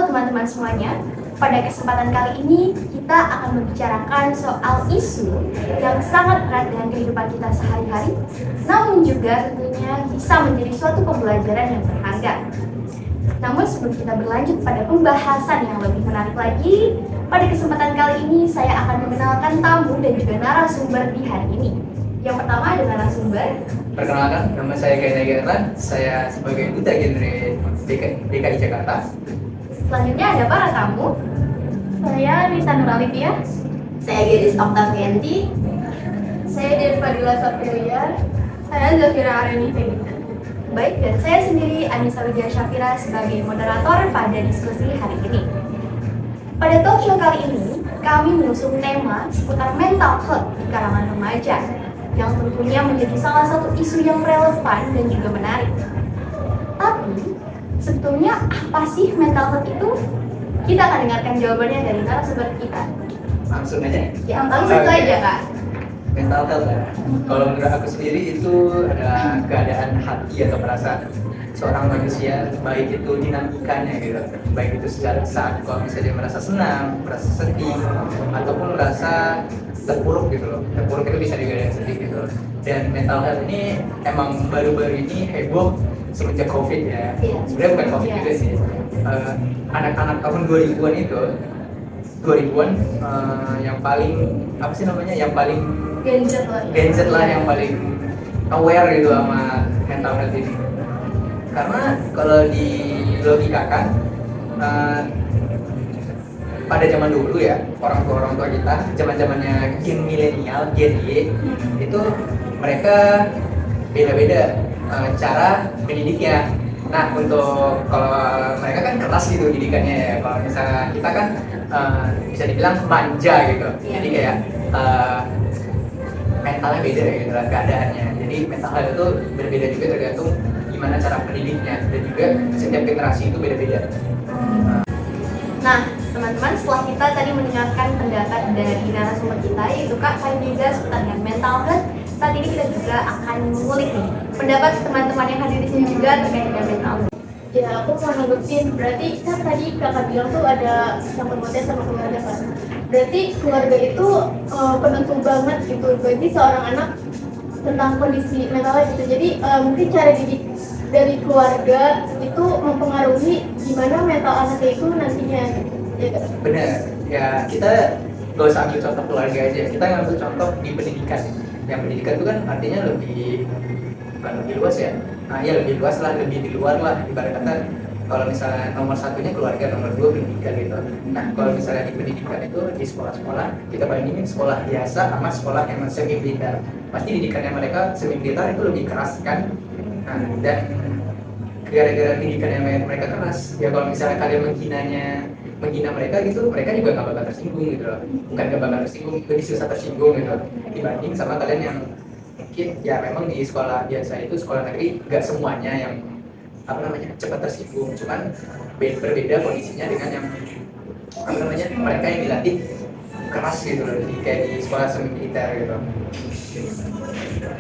Halo teman-teman semuanya, pada kesempatan kali ini kita akan membicarakan soal isu yang sangat erat dengan kehidupan kita sehari-hari, namun juga tentunya bisa menjadi suatu pembelajaran yang berharga. Namun sebelum kita berlanjut pada pembahasan yang lebih menarik lagi, pada kesempatan kali ini saya akan mengenalkan tamu dan juga narasumber di hari ini. Yang pertama ada narasumber. Perkenalkan, nama saya Gaina Gerlan, saya sebagai Duta Genre DKI Jakarta. Selanjutnya ada para tamu. Saya Nisa Nuralipia. Saya Gedis Oktavianti. Saya Devi Fadila Safiria. Saya Zafira Areni Febita. Baik, dan saya sendiri Anissa Widya Syafira sebagai moderator pada diskusi hari ini. Pada talk show kali ini, kami mengusung tema seputar mental health di kalangan remaja, yang tentunya menjadi salah satu isu yang relevan dan juga menarik. Tapi, sebetulnya apa sih mental health itu? Kita akan dengarkan jawabannya dari narasumber kita. Langsung aja. Ya, langsung aja Kak. Mental health ya. Kalau menurut aku sendiri itu adalah keadaan hati atau perasaan seorang manusia, baik itu dinamikanya gitu, baik itu secara saat kalau misalnya dia merasa senang, merasa sedih, ataupun merasa terpuruk gitu loh. Terpuruk itu bisa juga yang sedih gitu loh. Dan mental health ini emang baru-baru ini heboh semenjak COVID ya. Iya. Sebenarnya bukan COVID Iya. juga sih. Anak-anak tahun 2000-an itu 2000-an yang paling apa sih namanya, yang paling Gen Z lah. Gen Z lah yang paling aware gitu sama mental health ini. Karena kalau di logikakan pada zaman dulu ya, orang tua kita, zaman-zamannya gen milenial, Gen Y, itu mereka beda-beda cara mendidiknya. Nah, untuk kalau mereka kan keras gitu didikannya ya. Kalau misalnya kita kan bisa dibilang manja gitu. Jadi kayak mentalnya beda gitu lah keadaannya. Jadi mental health itu berbeda juga tergantung gimana cara pendidiknya, dan juga setiap generasi itu beda-beda. Nah, teman-teman, setelah kita tadi mendengarkan pendapat dari narasumber kita, yaitu Kak Kainega seputar dengan mental health, saat ini kita juga akan mengulik nih pendapat teman-teman yang hadir di sini juga terkait dengan mental health. Ya, aku mau nanggepin. Berarti kan tadi kakak bilang tuh ada sangkut pautnya sama keluarga kan. Berarti keluarga itu penentu banget gitu bagi seorang anak tentang kondisi mentalnya gitu. Jadi mungkin cara didik dari keluarga itu mempengaruhi gimana mental anaknya itu nantinya gitu. Ya kan? Benar, ya kita gak usah ambil contoh keluarga aja, kita ngambil contoh di pendidikan. Yang pendidikan itu kan artinya bukan lebih luas ya, nah ya lebih luas lah, lebih di luar lah. Ibarat kata kalau misalnya nomor satunya keluarga, nomor dua pendidikan gitu. Nah kalau misalnya di pendidikan itu di sekolah-sekolah, kita bandingin sekolah biasa sama sekolah yang semi militer, pasti didikannya mereka semi militer itu lebih keras kan. Nah, dan gara-gara pendidikan yang mereka keras, ya kalau misalnya kalian menghina mereka gitu, mereka juga nggak bakal tersinggung gitu loh. Bukan nggak bakal tersinggung, lebih susah tersinggung gitu dibanding sama kalian yang mungkin ya memang di sekolah biasa itu, sekolah negeri nggak semuanya yang cepat tersinggung, cuman berbeda kondisinya dengan yang mereka yang dilatih keras gitu loh, kayak di sekolah semi militer gitu.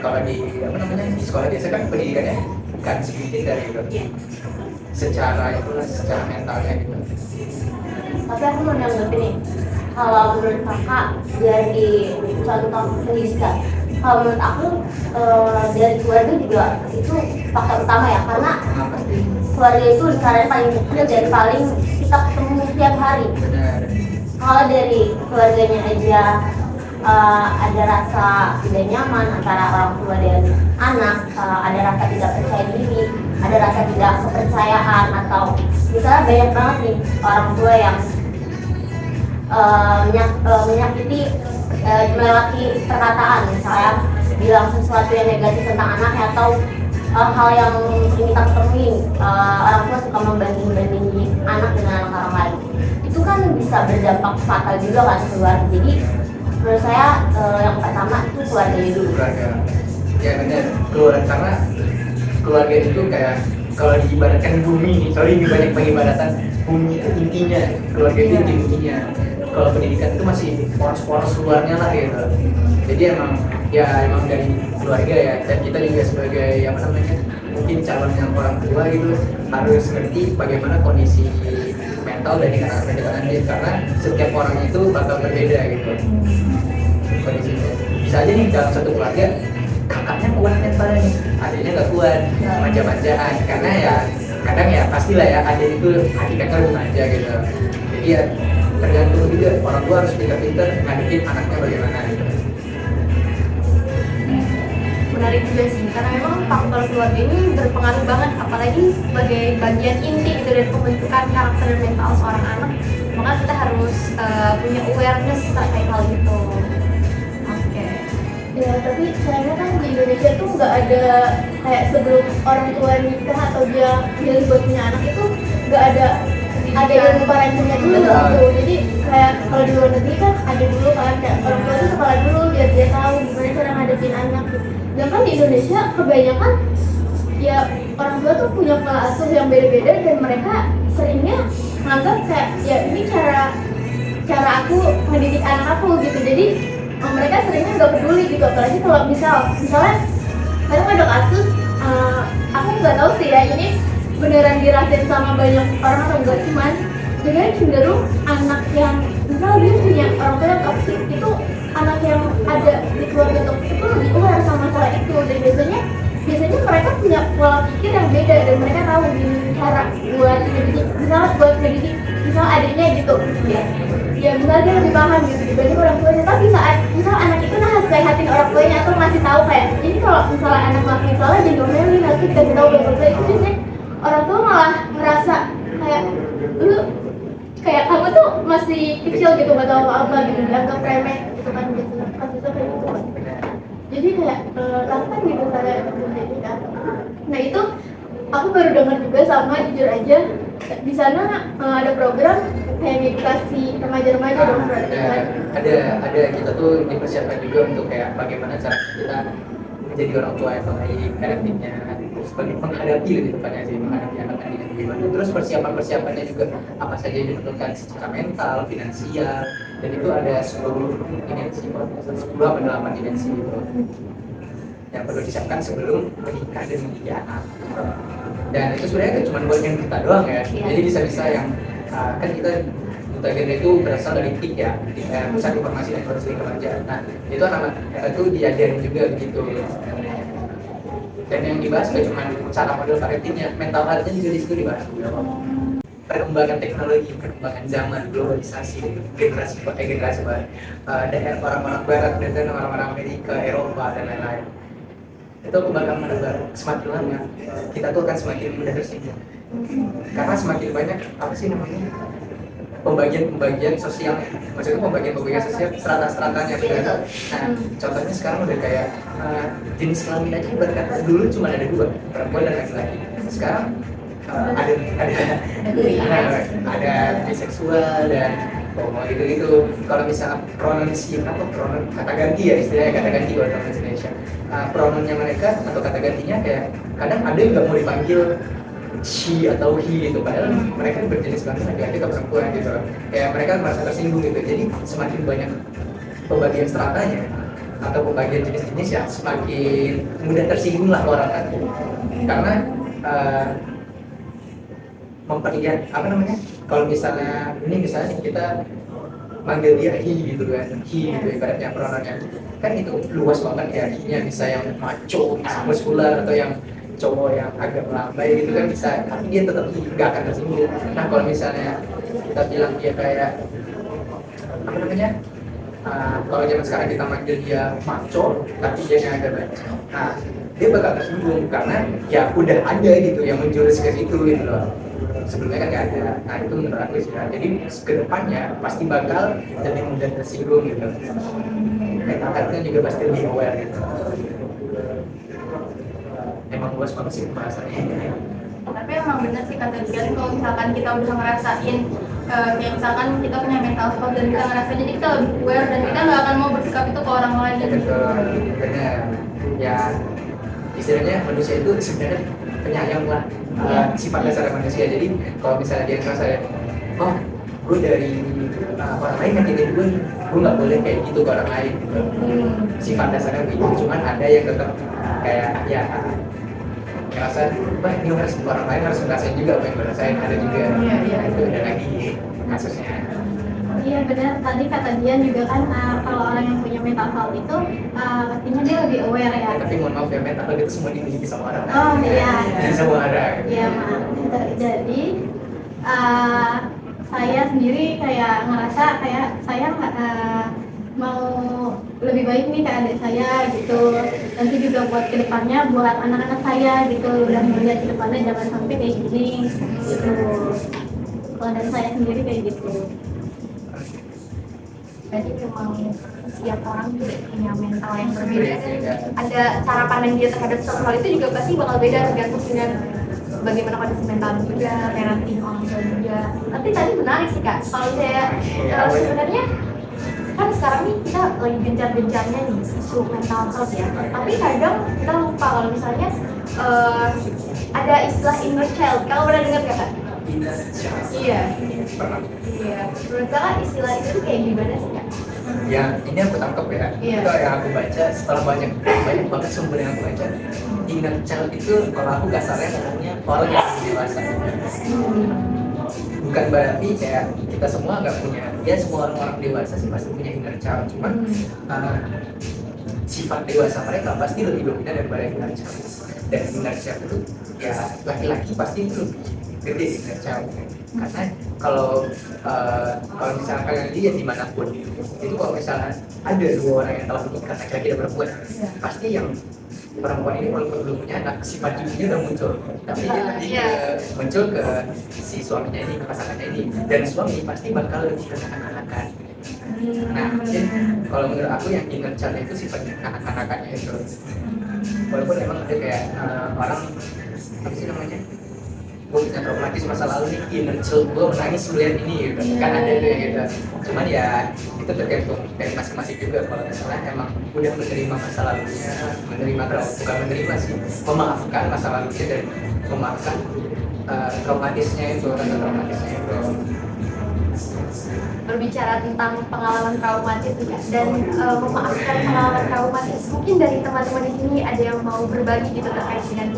Kalau di di sekolah biasa kan pendidikannya bukan semi militer gitu, secara mentalnya gitu. Tapi aku mau nanggepin nih, kalau menurut kakak dari contoh pendidikan, kalau menurut aku dari keluarga juga itu faktor utama ya, karena keluarga itu lingkaran paling kecil dan paling kita ketemu setiap hari. Benar. Kalau dari keluarganya aja ada rasa tidak nyaman antara orang tua dan anak, ada rasa tidak percaya diri, ada rasa tidak kepercayaan, atau misalnya banyak banget nih orang tua yang menyakiti melewati perkataan, misalnya bilang sesuatu yang negatif tentang anaknya, atau hal yang sering kita temuin, orang tua suka membanding-bandingin anak dengan anak orang lain. Itu kan bisa berdampak fatal juga kan keluarga. Jadi menurut saya yang pertama itu keluarga dulu. Keluarga, ya benar, karena keluarga itu kayak kalau diibaratkan bumi nih, ini banyak pengibaratan bumi itu intinya, keluarga itu intinya. Kalau pendidikan itu masih poros-poros luarnya lah gitu. Jadi emang dari keluarga ya, dan kita juga sebagai mungkin calon yang orang tua gitu harus ngerti bagaimana kondisi mental mental dari anak kita nanti, karena setiap orang itu bakal berbeda gitu kondisinya. Bisa aja nih dalam satu keluarga kakaknya kuat mentalnya nih, adiknya nggak kuat, manja-manjaan, karena ya kadang ya pastilah ya adik itu hakikatnya lebih manja gitu. Jadi ya tergantung juga orang tua harus pintar-pintar ngadepin anaknya bagaimana gitu. Menarik juga sih, karena memang faktor keluarga ini berpengaruh banget, apalagi sebagai bagian inti gitu dari pembentukan karakter dan mental seorang anak. Maka kita harus punya awareness terkait hal itu. Oke. Ya, tapi sayangnya kan di Indonesia tuh nggak ada kayak sebelum orang tua nikah atau dia milih buat punya anak itu nggak ada ilmu parentingnya dulu gitu. Jadi kayak kalau di luar negeri kan ada dulu kan kayak orang tua itu sekolah dulu biar dia tahu gimana cara ngadepin anak gitu. Dan kan di Indonesia kebanyakan ya orang tua tuh punya pola asuh yang beda-beda dan mereka seringnya menganggap kayak ya ini cara aku mendidik anak aku gitu. Jadi mereka seringnya nggak peduli gitu, apalagi kalau misalnya kadang ada kasus aku nggak tahu sih ya ini beneran dirasain sama banyak orang atau enggak, cuman sebenarnya cenderung anak yang misal dia punya orang tua yang toksik itu, anak yang ada di keluarga toksik itu lebih aware sama masalah itu, dan biasanya mereka punya pola pikir yang beda dan mereka tahu gini cara buat mendidik misal adiknya gitu ya misal dia lebih paham gitu dibanding orang tuanya. Tapi saat misal anak itu nasehatin orang tuanya atau ngasih tahu kayak ini kalau misalnya anak ngelakuin salah jangan diomelin, nanti kita tahu orang tua itu biasanya orang tua malah ngerasa kayak lu kayak kamu tuh masih kecil gitu nggak tahu apa gitu, dianggap remeh gitu kan, biasanya kasusnya kayak gitu kan. Jadi kayak lampan gitu kayak menjadi kan. Nah itu aku baru dengar juga sama jujur aja di sana ada program kayak edukasi remaja-remaja dong berarti kan. Ada kita tuh dipersiapkan juga untuk kayak bagaimana cara kita menjadi orang tua yang baik, hadapinnya sebagai menghadapi lebih tepatnya sih, menghadapi anak dengan gimana. Terus persiapannya juga apa saja yang diperlukan secara mental, finansial, dan itu ada 10 dimensi, 10 apa 8 dimensi gitu yang perlu disiapkan sebelum menikah dan memiliki anak. Dan itu sebenarnya cuma buat yang kita doang ya. Jadi bisa-bisa yang kan kita Duta Genre itu berasal dari PIK ya, Pusat Informasi dan Konseling Remaja. Nah itu anak itu diajarin juga begitu. Dan yang dibahas nggak cuma cara model parentingnya, mental health-nya juga di situ dibahas. Perkembangan teknologi, perkembangan zaman, globalisasi, generasi baru, daerah orang-orang Barat dan orang-orang Amerika, Eropa dan lain-lain. Itu kebanggaan mana baru, semakin lama kita tuh akan semakin mudah tersinggung karena semakin banyak apa sih namanya pembagian sosial, maksudnya pembagian sosial strata-stratanya benar. Nah contohnya sekarang udah kayak jenis kelamin aja berkata dulu cuma ada 2, perempuan dan laki-laki. Sekarang ada biseksual dan gitu. Kalau misalnya pronoun kata ganti ya istilahnya, kata ganti buat orang Indonesia. Pronounnya mereka atau kata gantinya kayak kadang ada yang nggak mau dipanggil she atau he gitu, padahal mereka berjenis kelamin laki-laki atau perempuan gitu. Kayak mereka merasa tersinggung gitu. Jadi semakin banyak pembagian stratanya atau pembagian jenis-jenis ya semakin mudah tersinggung lah orang kan. Karena memperlihat apa namanya, kalau misalnya kita manggil dia he gitu kan, he gitu ibaratnya pronounnya kan itu luas banget ya, he-nya bisa yang maco, muskular, atau yang cowok yang agak melambai gitu kan bisa, tapi dia tetap nggak akan tersinggung. Nah kalau misalnya kita bilang dia kayak apa namanya, kalau zaman sekarang kita manggil dia maco tapi dia agak baca, nah dia bakal tersinggung karena ya udah ada gitu yang menjurus ke situ gitu loh. Sebelumnya kan nggak ada. Nah itu menurut aku sih ya. Jadi kedepannya pasti bakal lebih mudah tersinggung gitu. Mentalnya juga pasti lebih aware gitu. Emang luas banget sih pembahasannya. Tapi emang bener sih kata Dian, kalau misalkan kita udah ngerasain kayak misalkan kita punya mental health dan kita ngerasain, jadi kita lebih aware dan kita nggak akan mau bersikap itu ke orang lain. Betul, benar. Ya istilahnya manusia itu sebenarnya penyayang lah, sifat dasar manusia. Jadi kalau misalnya dia ngerasa oh gue dari orang lain nyakitin gue nggak boleh kayak gitu ke orang lain gitu. Sifat dasarnya gitu, cuman ada yang tetap kayak ya ngerasa wah ini orang lain harus ngerasain juga apa yang gue rasain, ada juga. Iya. Itu ada lagi kasusnya. Iya benar, tadi kata Dian juga kan kalau orang yang punya mental health itu pastinya dia lebih aware ya. Tapi mohon maaf ya, mental health itu semua dimiliki sama orang. Oh iya. Semua orang. Iya maaf. Jadi saya sendiri kayak ngerasa kayak saya mau lebih baik nih ke adik saya gitu. Nanti juga buat kedepannya buat anak-anak saya gitu, udah melihat kedepannya jangan sampai kayak gini gitu. Kalau dari saya sendiri kayak gitu. Berarti memang setiap orang juga punya mental yang berbeda dan ada cara pandang dia terhadap suatu hal itu juga pasti bakal beda tergantung dengan bagaimana kondisi mental juga, parenting orang tua juga. Tapi tadi menarik sih Kak, kalau saya sebenarnya kan sekarang nih kita lagi gencar-gencarnya nih isu mental health ya. Tapi kadang kita lupa kalau misalnya ada istilah inner child. Kalau pernah dengar nggak Kak? Inner child. Iya. Pernah. Iya. Menurut Kakak istilah itu tuh kayak gimana sih Kak? Yang ini aku tangkap ya, Iya. itu yang aku baca setelah banyak banget sumber yang aku baca. Inner child itu kalau aku kasarnya ngomongnya orang yang belum dewasa. Bukan berarti kayak kita semua nggak punya, ya semua orang dewasa sih pasti punya inner child, cuman sifat dewasa mereka pasti lebih dominan daripada inner child. Dan inner child itu ya laki-laki pasti itu lebih gede inner child. Karena kalau misalnya kalian lihat dimanapun itu, kalau misalnya ada dua orang yang telah menikah, laki-laki dan perempuan, pasti yang perempuan ini walaupun belum punya anak, sifat ibunya udah muncul, tapi dia nanti muncul ke si suaminya ini, ke pasangannya ini, dan suami pasti bakal lebih ke kanak-kanakan. Nah, mungkin kalau menurut aku yang inner child itu sifatnya kanak-kanakannya itu, walaupun emang ada kayak orang apa sih namanya, gue punya traumatis masa lalu nih, inner child gue menangis melihat ini gitu, kan ada tuh ya gitu. Cuman ya itu tergantung dari masing-masing juga. Kalau misalnya emang udah menerima masa lalunya, bukan menerima sih, memaafkan masa lalunya dan memaafkan traumatisnya itu, rasa traumatisnya itu. Berbicara tentang pengalaman traumatis juga dan memaafkan pengalaman traumatis, mungkin dari teman-teman di sini ada yang mau berbagi gitu terkait dengan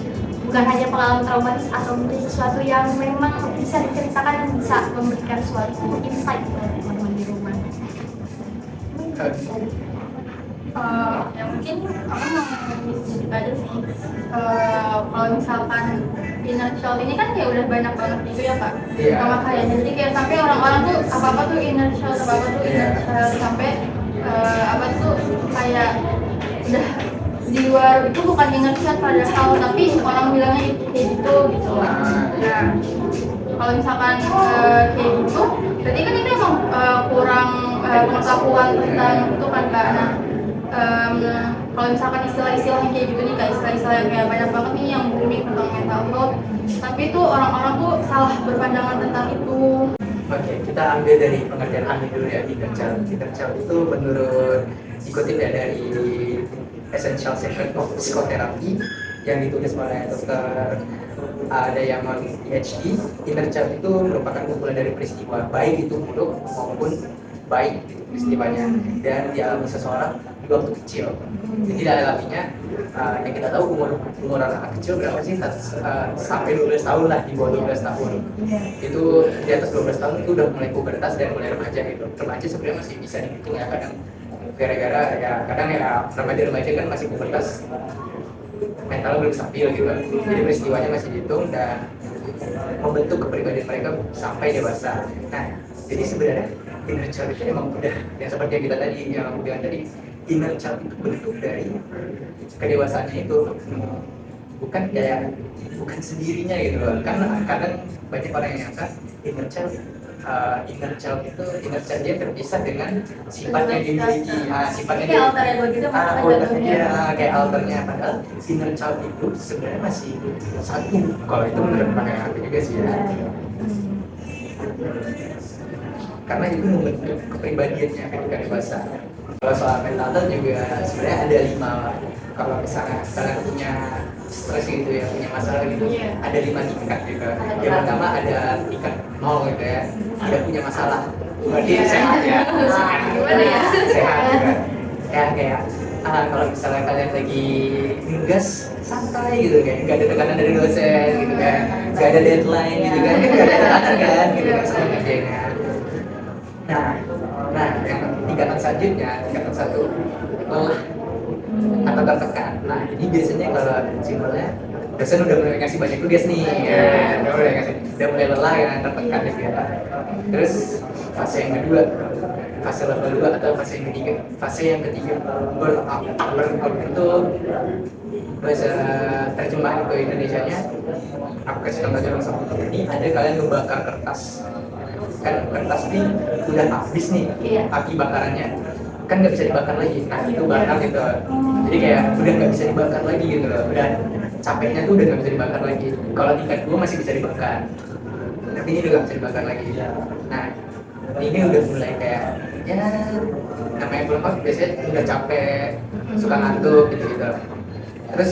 bukan hanya pengalaman traumatis atau mungkin sesuatu yang memang bisa diceritakan dan bisa memberikan suatu insight buat teman-teman di rumah. Ya mungkin aku mau sedikit aja sih. Kalau misalkan inner child ini kan kayak udah banyak banget gitu ya Kak. Iya. Sama kayak jadi kayak sampai orang-orang tuh apa tuh inner child, apa tuh inner child, sampai apa tuh kayak udah di luar itu bukan inner child padahal, tapi orang bilangnya kayak gitu gitu. Nah, kalau misalkan kayak gitu, berarti kan itu emang kurang pengetahuan tentang itu kan Kak. Nah, kalau misalkan istilah-istilah yang kayak gitu nih, kayak istilah-istilah yang kayak banyak banget nih yang booming tentang mental health, tapi itu orang-orang tuh salah berpandangan tentang itu. Oke, kita ambil dari pengertian ahli dulu ya, inner child. Inner child itu menurut dikutip ya dari Essential Session of Psychotherapy yang ditulis oleh Dr. ada yang PhD. Inner child itu merupakan kumpulan dari peristiwa, baik itu buruk maupun baik itu peristiwanya, dan dialami seseorang di waktu kecil. Jadi dialaminya yang kita tahu umur anak kecil berapa sih? Sampai 12 tahun lah, di bawah 12 tahun. Itu di atas 12 tahun itu udah mulai pubertas dan mulai remaja gitu. Remaja sebenarnya masih bisa dihitung ya, kadang gara-gara ya kadang ya remaja kan masih pubertas, mentalnya belum stabil gitu. Jadi peristiwanya masih dihitung dan membentuk kepribadian mereka sampai dewasa. Nah, jadi sebenarnya inner child itu emang udah yang seperti yang kita tadi yang aku bilang tadi, inner child itu bentuk dari kedewasaannya itu, bukan sendirinya gitu loh. Karena kadang banyak orang yang nyangka inner child dia terpisah dengan sifat yang dimiliki, sifatnya Kayak alter ego gitu kayak alternya, padahal inner child itu sebenarnya masih satu. Kalau itu menurut pakai aku juga sih ya, karena itu membentuk kepribadiannya ketika dewasa. Kalau soal mental health juga sebenarnya ada 5. Kalau misalnya kalian punya stres gitu ya, punya masalah gitu, ada 5 tingkat gitu. Yang pertama ada tingkat 0 gitu ya, ada punya masalah, berarti sehat ya, Gimana ya? sehat juga. Kayak kalau misalnya kalian lagi ngegas santai gitu kan, nggak ada tekanan dari dosen gitu kan, nggak ada deadline gitu kan, nggak ada tekanan kan gitu kan sama kerjanya. Nah yang tingkatan selanjutnya, tingkatan satu, lelah atau tertekan. Nah ini biasanya kalau simpelnya dosen udah mulai ngasih banyak tugas nih, udah mulai lelah ya, tertekan gitu ya. Terus fase yang kedua, fase level 2 atau fase yang ketiga. Fase yang ketiga burnout. Burnout itu bahasa terjemahan ke Indonesianya, aku kasih contohnya langsung. Ini ada kalian membakar kertas, kan kertas ini udah habis nih, api bakarannya kan nggak bisa dibakar lagi. Nah itu burnout gitu. Jadi kayak udah nggak bisa dibakar lagi gitu loh. Udah capeknya tuh udah nggak bisa dibakar lagi. Kalau tingkat 2 masih bisa dibakar, tapi ini udah nggak bisa dibakar lagi. Nah ini udah mulai kayak ya namanya burnout biasanya udah capek, suka ngantuk gitu. Terus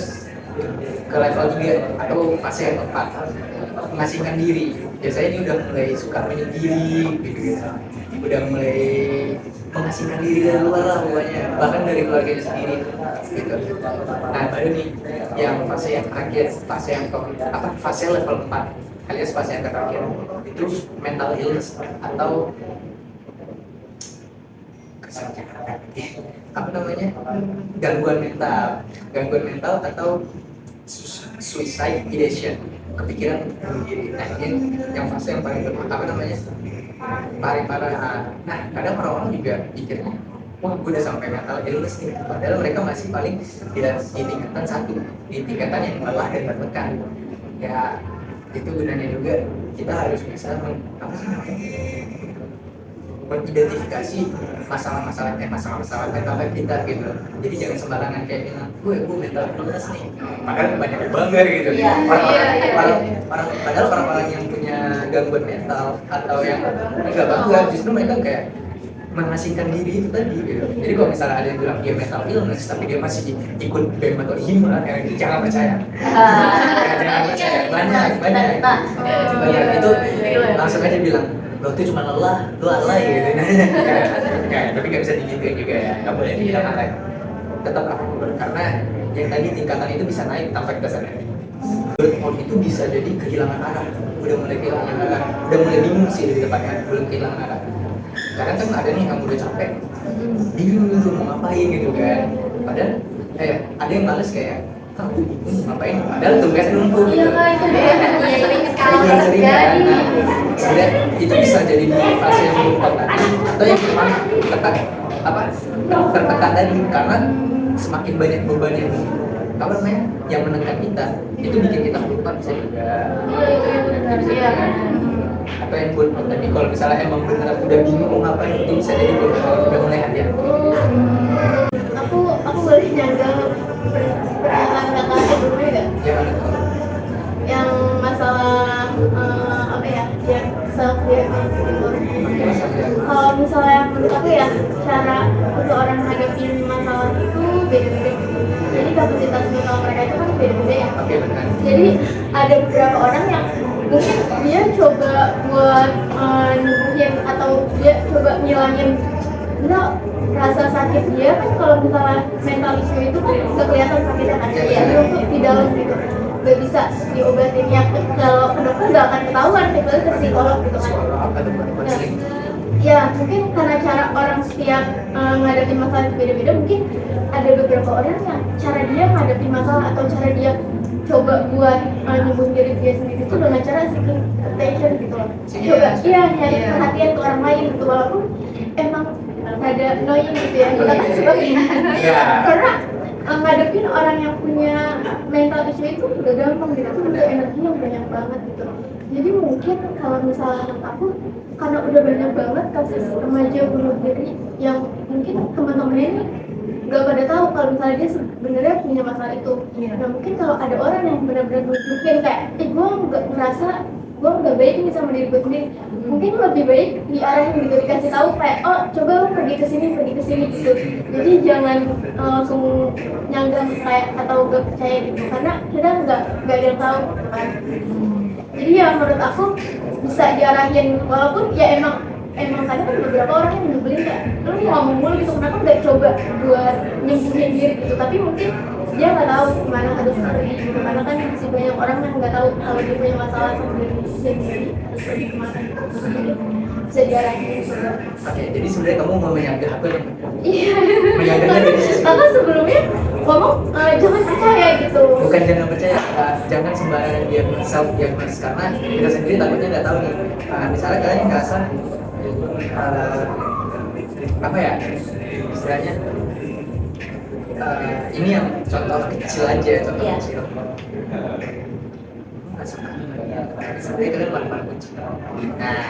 ke level 3 atau fase yang keempat, mengasingkan diri. Biasanya ini udah mulai suka menyendiri gitu. Udah mulai mengasingkan diri dari luar lah pokoknya, bahkan dari keluarganya sendiri gitu. Nah baru nih yang fase yang terakhir, fase yang fase level 4 alias fase yang terakhir itu mental illness atau apa namanya, gangguan mental atau suicide ideation, kepikiran bunuh diri. Nah ini yang fase yang paling apa namanya, paling parah. Nah kadang orang-orang juga pikirnya, wah gue udah sampai mental illness nih, padahal mereka masih paling tidak di tingkatan 1, di tingkatan yang lelah dan tertekan. Ya itu gunanya juga kita harus bisa mengidentifikasi masalah-masalah mental kita gitu. Jadi jangan sembarangan kayak bilang gue mental illness nih, padahal banyak yang bangga gitu. Padahal orang-orang yang punya gangguan mental atau yang enggak bangga, justru mereka kayak mengasingkan diri itu tadi gitu. Jadi kalau misalnya ada yang bilang dia mental illness tapi dia masih ikut BEM atau HIMA, ya jangan percaya. Jangan percaya, banyak itu langsung aja bilang lo tuh cuma lelah, lo alay gitu. Tapi nggak bisa digituin juga ya, nggak boleh dibilang alay. Tetap aktif, karena yang tadi tingkatan itu bisa naik tanpa kita sadari. Burnout itu bisa jadi kehilangan arah, udah mulai kehilangan arah, udah mulai bingung sih di depannya, belum kehilangan arah. Karena kan ada nih yang udah capek, bingung gitu mau ngapain gitu kan. Padahal ada yang males kayak kamu bingung ngapain, padahal tugas numpuk gitu. Sering kan. Sebenarnya itu bisa jadi fase yang burnout tadi, atau yang memang tertekan tadi, karena semakin banyak beban yang menekan kita, itu bikin kita burnout bisa juga. Atau yang burnout tadi, kalau misalnya emang beneran udah bingung mau ngapain, itu bisa jadi burnout, udah mulai hati-hati. Aku boleh nyanggah pernyataan kakak sebelumnya nggak? Yang masalah yang self diagnosis. Kalau misalnya menurut aku ya, cara seseorang menghadapi masalah itu beda-beda. Jadi kapasitas mental mereka itu kan beda-beda ya. Jadi ada beberapa orang yang mungkin dia coba buat nyembuhin atau dia coba ngilangin rasa sakit dia kan. Kalau misalnya mental issue itu kan nggak kelihatan sakitnya kan, untuk di dalam gitu, nggak bisa diobatin. Ya kalau ke dokter nggak akan ketahuan, kecuali ke psikolog gitu kan. Ya mungkin karena cara orang setiap menghadapi masalah itu beda-beda. Mungkin ada beberapa orang yang cara dia menghadapi masalah atau cara dia coba buat nyembuhin diri dia sendiri itu dengan cara seeking attention gitu loh. Coba nyari perhatian ke orang lain gitu, walaupun emang ada annoying gitu ya, kita kan sebagainya. Karena ngadepin orang yang punya mental issue itu udah gampang gitu, itu butuh energi yang banyak banget gitu. Jadi mungkin kalau misalnya aku, karena udah banyak banget kasus remaja bunuh diri yang mungkin teman-temannya ini gak pada tahu kalau misalnya dia sebenarnya punya masalah itu. Nah mungkin kalau ada orang yang benar-benar mungkin kayak, gue nggak merasa gue nggak baik nih sama diri gue sendiri, mungkin lebih baik diarahin gitu, dikasih tahu kayak, oh coba lo pergi ke sini gitu. Jadi jangan langsung nyanggah kayak atau gak percaya gitu, karena kita nggak ada yang tahu kan. Jadi ya menurut aku bisa diarahin, walaupun ya emang emang kadang kan beberapa orang yang nyebelin kayak lu ngomong mulu gitu, kenapa nggak coba buat nyembuhin diri gitu, tapi mungkin dia nggak tahu kemana harus pergi gitu, karena kan masih banyak orang yang nggak tahu kalau dia punya masalah sama diri sendiri harus pergi kemana gitu. Mungkin bisa diarahin juga. Oke, jadi sebenarnya kamu mau menyangga aku nih. Iya. Menyangga dari sisi Aku sebelumnya ngomong jangan percaya gitu. bukan jangan percaya, jangan sembarangan dia self diagnosis karena kita sendiri takutnya nggak tahu nih. Misalnya kalian ngerasa apa ya istilahnya, ini yang contoh kecil aja, contoh Iya. kecil. Nggak suka. Sebenarnya kalian malu-malu kucing. Nah,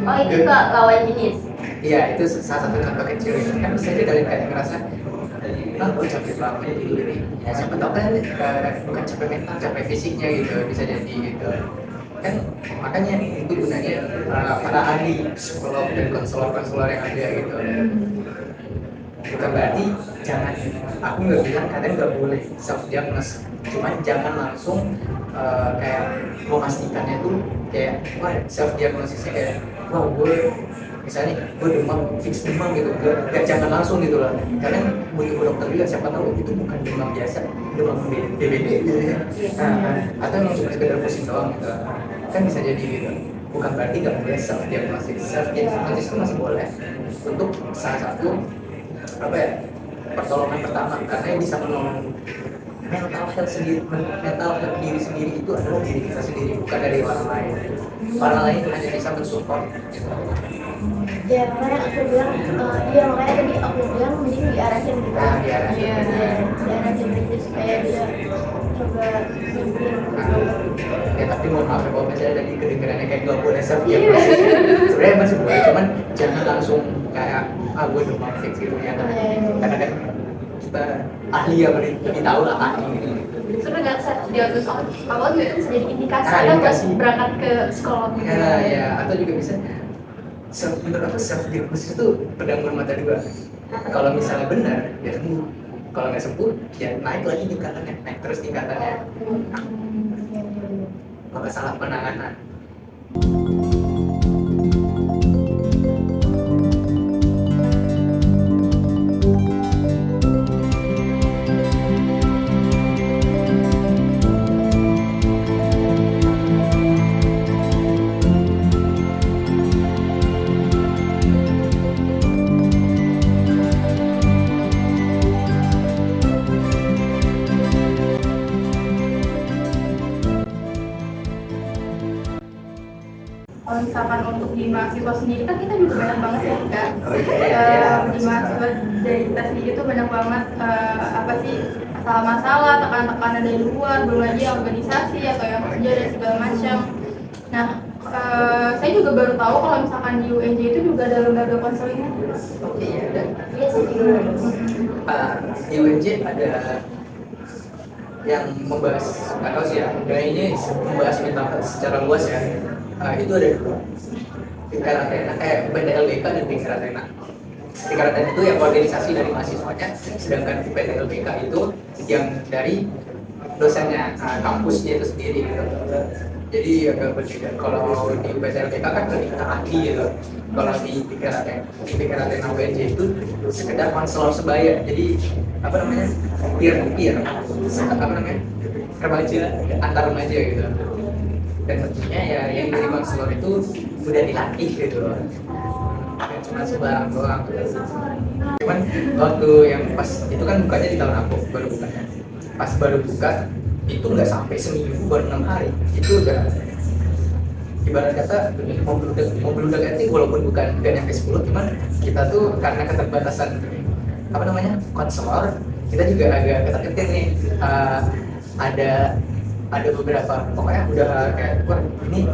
Oh itu kak lawan jenis. iya itu salah satu contoh kecil. Kan bisa aja kalian kayak ngerasa, gue capek banget ini. Ya siapa tahu kan bukan capek mental, capek fisiknya gitu, bisa jadi gitu. Kan makanya itu gunanya para ahli psikolog dan konselor-konselor yang ada gitu. Bukan berarti jangan, aku nggak bilang kalian nggak boleh self diagnose, cuman jangan langsung kayak memastikannya tuh kayak wah self diagnosisnya kayak wah gue misalnya gue demam, fix demam gitu, gak jangan langsung gitu lah. Kalian butuh ke dokter juga, siapa tahu itu bukan demam biasa, demam DBD gitu ya. Atau yang cuma sekedar pusing doang gitu, kan bisa jadi gitu. Bukan berarti nggak boleh self diagnosis. Self diagnosis itu masih boleh untuk salah satu apa ya, pertolongan pertama, karena yang bisa menolong mental health sendiri, mental health diri sendiri itu adalah diri kita sendiri, bukan dari orang lain. Orang lain hanya bisa mensupport gitu. Ya makanya aku bilang, iya makanya tadi aku bilang mending diarahin gitu. Nah, diarahin. Iya, diarahin gitu supaya dia coba nyembuhin. Ya tapi mohon maaf ya kalau misalnya tadi kedengarannya kayak gak boleh self diagnosis. Sebenarnya masih boleh, cuman jangan langsung kayak gue demam fix gitu ya. Karena kan kita ahli ya, lebih tahu lah ahli gitu. Sebenarnya self diagnosis awal juga itu bisa jadi indikasi Nah, kita buat indikasi. berangkat ke psikolog. Ya, atau juga bisa menurut aku self diagnosis itu pedang bermata dua. Kalau misalnya benar ya sembuh, kalau nggak sembuh ya naik lagi tingkatannya, naik terus tingkatannya. Kalau salah penanganan. Kalau misalkan untuk di mahasiswa sendiri kan kita juga banyak banget ya Kak. Oh, iya. Di mahasiswa dari kita sendiri itu banyak banget apa sih masalah-masalah, tekanan-tekanan dari luar, belum lagi organisasi atau yang kerja dan segala macam. Nah, saya juga baru tahu kalau misalkan di UNJ itu juga ada lembaga konselingnya. Oke ya, dan Iya sih. di UNJ ada yang membahas, nggak tahu sih ya, dan ini membahas mental health secara luas ya. Itu ada dua, tingkat Athena, UPT LBK dan tingkat Athena. Tingkat Athena itu yang organisasi dari mahasiswanya, sedangkan UPT LBK itu yang dari dosennya, kampusnya itu sendiri gitu. Jadi agak berbeda. Kalau di UPT LBK kan lebih ke ahli gitu. Kalau di tingkat Athena UNJ itu sekedar konselor sebaya. Jadi apa namanya, peer apa namanya, remaja antar remaja gitu. Dan tentunya ya yang jadi konselor itu udah dilatih gitu loh, bukan cuma sebarang doang. Cuman waktu yang pas itu kan bukanya di tahun aku baru bukanya, pas baru buka itu nggak sampai seminggu, baru 6 hari itu udah ibarat kata mau beludak ganti, walaupun bukan nyampe 10, cuman kita tuh karena keterbatasan apa namanya konselor, kita juga agak ketar-ketir nih. Ada beberapa, pokoknya udah kayak wah ini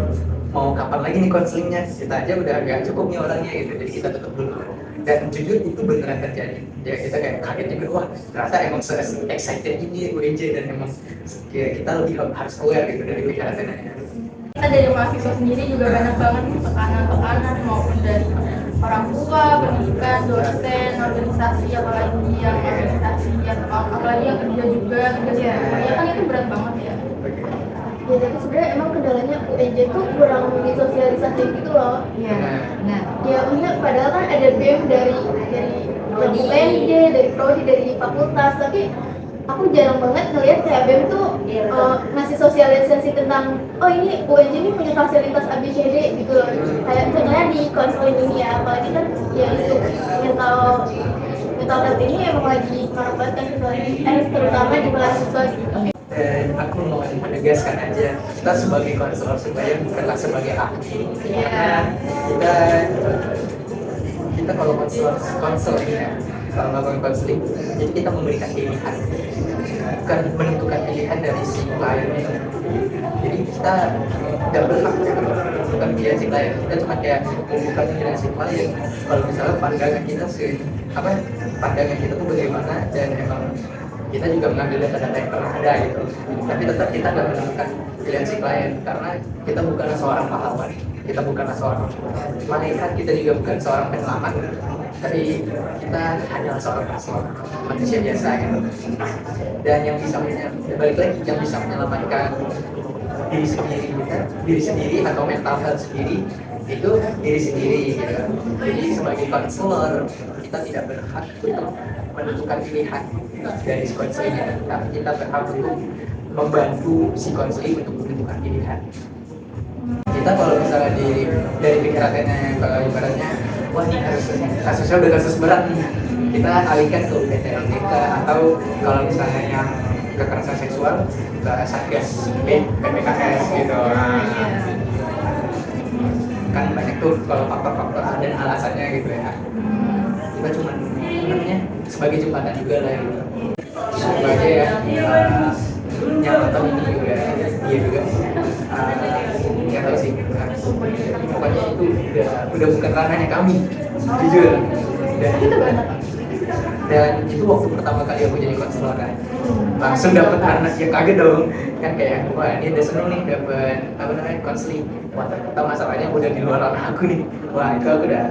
mau kapan lagi nih konselingnya, kita aja udah agak cukup nih orangnya gitu, jadi kita tutup dulu. Dan jujur itu beneran terjadi ya, kita kayak kaget juga, wah ternyata emang se-excited ini UNJ, dan emang ya, kita lebih harus aware gitu dari pikirannya. Kita dari mahasiswa sendiri juga banyak banget tekanan maupun dari orang tua, pendidikan, dosen, organisasi, apalagi yang organisasi, apalagi yang kerja juga, kerja ya kan itu berat banget ya. Ya tapi sebenarnya emang kendalanya UNJ tuh kurang disosialisasi gitu loh. Iya. Nah, Ya maksudnya padahal kan ada BEM dari UNJ, dari prodi, dari fakultas, tapi aku jarang banget ngeliat kayak BEM tuh ngasih sosialisasi tentang oh ini UNJ ini punya fasilitas ABCD gitu loh. Kayak contohnya di konseling ini ya, apalagi kan ya isu mental health ini emang lagi marak banget kan terutama di mahasiswa gitu. Dan aku mau menegaskan aja, kita sebagai konselor supaya bukanlah sebagai ahli. Karena kita kalau konseling ya, kalau melakukan konseling, jadi kita memberikan pilihan, bukan menentukan pilihan dari si klien. Jadi kita tidak berhak bukan pilihan si klien, kita cuma kayak membuka pilihan si klien. Kalau misalnya pandangan kita pandangan kita tuh bagaimana, dan emang kita juga mengambil data-data yang pernah ada gitu, tapi tetap kita nggak menentukan pilihan si klien karena kita bukanlah seorang pahlawan, kita bukanlah seorang malaikat, kita juga bukan seorang penyelamat, tapi kita adalah seorang manusia biasa gitu. Dan yang bisa balik lagi, yang bisa menyelamatkan diri sendiri atau mental health sendiri itu diri sendiri gitu. Jadi sebagai konselor kita tidak berhak untuk menentukan pilihan dari si konselingnya, tapi kita berhak untuk membantu si konseling untuk menentukan pilihan. Kita kalau misalnya dari pikirannya, kalau ibaratnya wah ini kasusnya udah kasus berat nih, kita alihkan ke UPTLTK, atau kalau misalnya yang kekerasan seksual ke Satgas PPKS gitu. Kan banyak tuh kalau faktor-faktor dan alasannya gitu ya. Kita cuma sebagai jembatan juga lah gitu. Sebagai yang nonton ini juga dia juga nggak tahu sih, pokoknya itu udah bukan ranahnya kami, jujur. Dan itu waktu pertama kali aku jadi konselor kan, langsung dapet anak, ya kaget dong kan, kayak wah ini udah seneng nih dapet konseling, wah ternyata masalahnya udah di luar ranah aku nih. Wah itu aku udah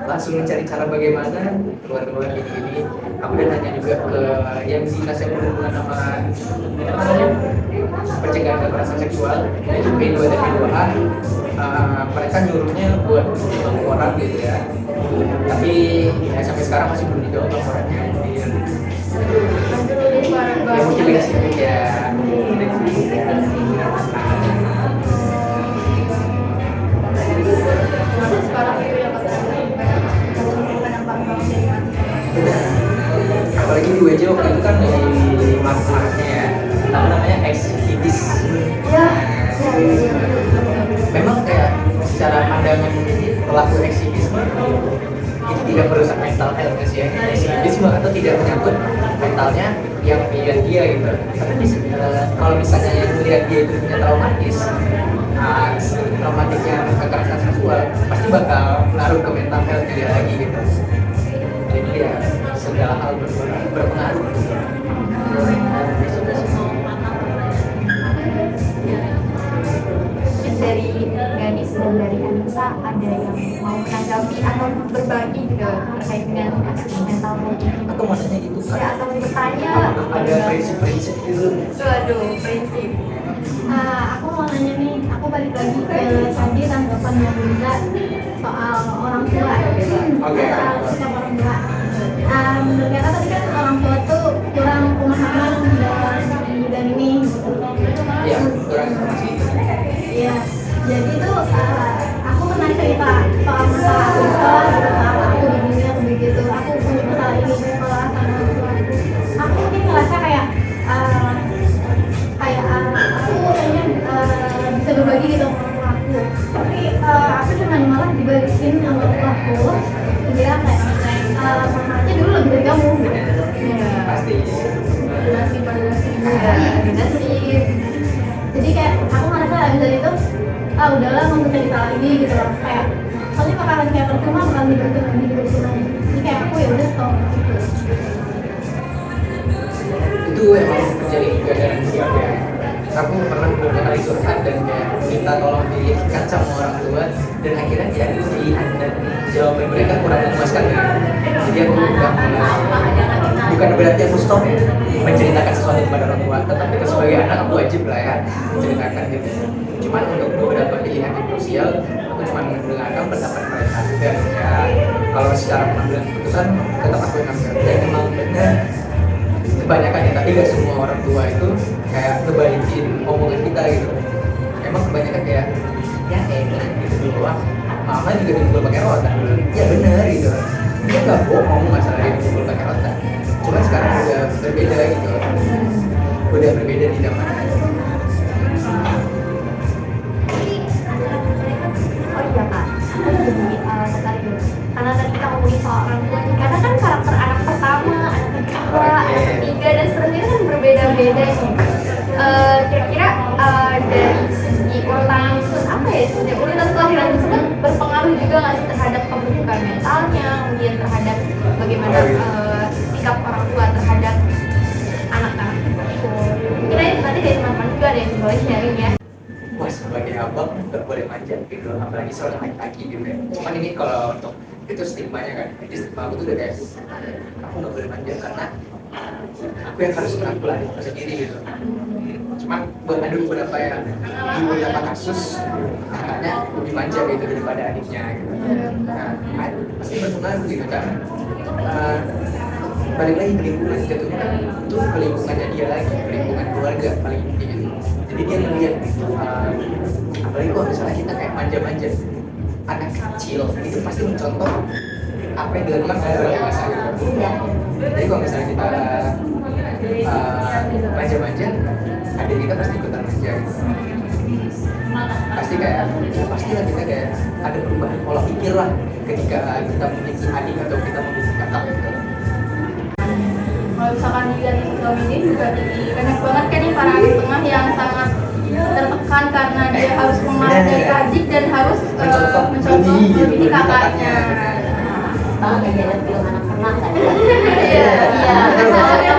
langsung mencari cara bagaimana keluar ini. Aku udah nanya juga ke yang dinas yang berhubungan sama pencegahan kekerasan seksual, itu P2 dan P2A. Mereka nyuruhnya buat laporan gitu ya, tapi ya sampai sekarang masih belum dijawab laporannya. Ya mungkin dari situ ya. Apalagi di WJ waktu itu kan dari masalahnya ya, namanya ex-hibis. Memang kayak secara pandangan pelaku ex-hibisme itu tidak merusak mental health ya, ex-hibisme atau tidak menyangkut mentalnya yang melihat dia gitu. Tapi kalau misalnya yang melihat dia itu punya traumatiknya kekerasan seksual, pasti bakal ngaruh ke mental health dia lagi gitu. Jadi ya segala hal berpengaruh. dari Gadis dan dari Anissa ada yang mau menanggapi atau berbagi gitu terkait dengan kasus mental health ini? Atau maksudnya gitu kan? Ya, atau bertanya? Ada prinsip-prinsip gitu. Waduh, prinsip. Aku mau nanya nih, aku balik lagi ke tadi tanggapan yang Liza soal orang tua. Oke. Soal sikap orang tua. Menurut kakak tadi kan orang tua tuh kurang pemahaman dan ini. Iya, kurang informasi. Iya. Jadi tuh aku pernah cerita soal masalah aku di sekolah gitu, soal aku di dunia begitu. Aku punya masalah ini di sekolah sama orang tua aku. Aku mungkin ngerasa kayak aku kayaknya bisa berbagi gitu sama orang tua aku, tapi aku cuma malah dibalikin sama orang tua aku, bilang kayak mama aja dulu lebih dari kamu gitu. Pasti. Donasi. Jadi kayak aku ngerasa abis dari itu udahlah mau cerita lagi gitu loh, kayak soalnya bakalan kayak percuma, bakalan dibantu lagi. Jadi kayak aku ya udah stop gitu. Itu emang terjadi juga dengan siap ya. Aku pernah beberapa kali curhat dan kayak minta tolong dilihatkan sama orang tua, dan akhirnya ya pilihan dan jawaban mereka kurang memuaskan ya. Jadi aku udah mulai bukan berarti aku stop menceritakan sesuatu kepada orang tua, tetapi kita sebagai anak aku wajib lah ya menceritakan gitu. Cuman untuk beberapa pilihan yang krusial aku cuma mendengarkan pendapat mereka, dan ya kalau secara pengambilan keputusan tetap aku yang ambil. Dan memang benar kebanyakan ya, tapi gak semua orang tua itu kayak ngebalikin omongan kita gitu. Emang kebanyakan kayak ya gitu doang, mama juga dipukul pakai rotan, ya bener gitu. Dia nggak bohong masalah dia dipukul pakai rotan, cuman sekarang udah berbeda gitu, udah berbeda di zamannya. Oh iya Kak, jadi tertarik dulu. Karena tadi kita ngomongin soal orang tua nih, karena kan karakter anak pertama, anak kedua, anak ketiga dan seterusnya kan berbeda-beda nih. Kira-kira dari segi urutan apa ya, sebenarnya urutan kelahiran tersebut berpengaruh juga nggak sih terhadap pembentukan mentalnya, kemudian terhadap bagaimana sikap orang tua terhadap anak-anak itu. Mungkin aja nanti dari teman-teman juga ada yang boleh sharing ya. Wah, sebagai abang nggak boleh manja gitu, apalagi seorang laki-laki gitu ya. Cuman ini kalau untuk itu stigmanya kan, jadi stigma aku tuh udah kayak aku nggak boleh manja karena aku yang harus menanggulangi itu sendiri gitu. Cuman ada beberapa yang di beberapa kasus kakaknya lebih manja gitu daripada adiknya gitu. Nah, pasti berpengaruh gitu kan. Balik lagi ke lingkungan jatuhnya kan, itu ke lingkungannya dia lagi, ke lingkungan keluarga paling intinya. Jadi dia ngeliat apalagi kalau misalnya kita kayak manja-manja anak kecil itu pasti mencontoh apa yang dilakukan oleh orang dewasa gitu. Jadi kalau misalnya kita manja-manja, adik kita pasti ikutan manja gitu. Pasti kayak pastilah kita kayak ada perubahan pola pikir lah ketika kita memiliki adik atau kita memiliki kakak gitu. Kalau misalkan dilihat di sosial media juga jadi banyak banget kan nih para anak tengah yang sangat tertekan karena dia harus menghargai adik dan harus mencontoh ini kakaknya. Banget ya jadi film anak tengah kan. Iya. Iya.